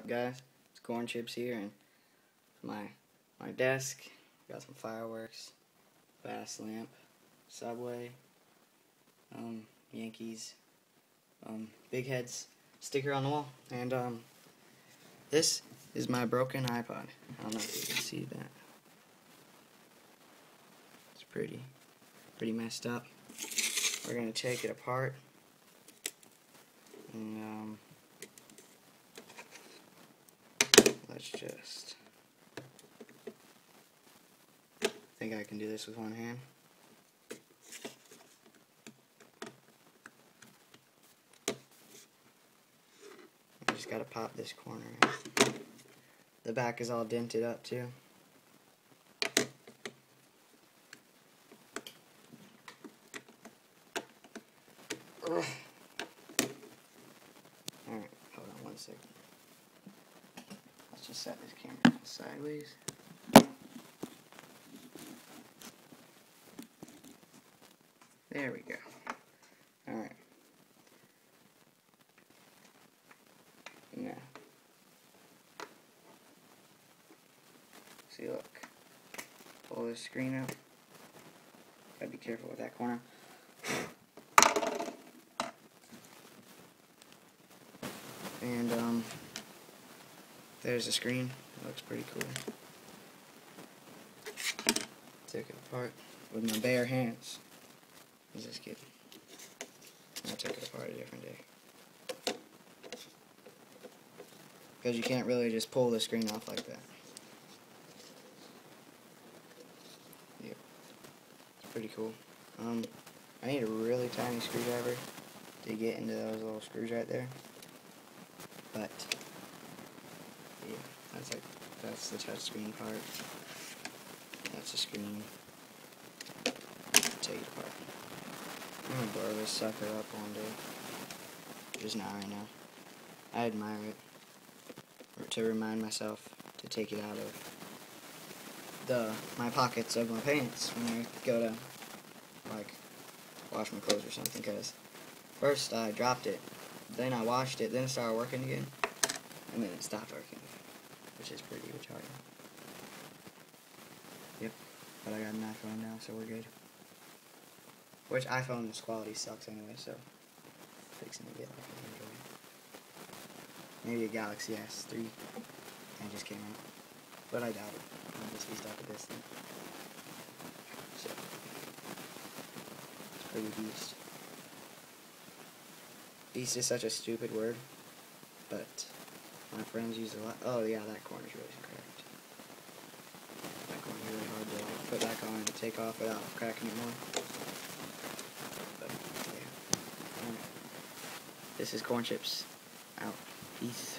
guys? It's Corn Chips here, and my desk got some fireworks, bass lamp, Subway, Yankees, Big Heads sticker on the wall, and this is my broken iPod. I don't know if you can see that. It's pretty messed up. We're gonna take it apart and let's just. I think I can do this with one hand. I just gotta pop this corner out. The back is all dented up too. Alright, hold on one second. Let's just set this camera sideways. There we go. Alright. Now. See, look. Pull this screen out. Gotta be careful with that corner. And, there's the screen. It looks pretty cool. Took it apart with my bare hands. I'm just kidding. I took it apart a different day. Because you can't really just pull the screen off like that. Yep. It's pretty cool. I need a really tiny screwdriver to get into those little screws right there. But yeah, that's the touchscreen part. That's the screen. Take it apart. I'm gonna blow this sucker up one day. Just not right now. I admire it. Or to remind myself to take it out of my pockets of my pants when I go to like wash my clothes or something. Because first I dropped it, then I washed it, then it started working again, and then it stopped working, which is pretty retarded. Yep, but I got an iPhone now, so we're good. Which iPhone's quality sucks anyway, so fixing to get like an Android. Maybe a Galaxy S3 that just came out, but I doubt it. I'll just be stuck with this thing. So it's pretty beast. Beast is such a stupid word, but my friends use it a lot. Oh yeah, that corner's really cracked. That corner's really hard to like, put back on and take off without cracking it more. But yeah. Alright. This is Corn Chips. Out. Peace.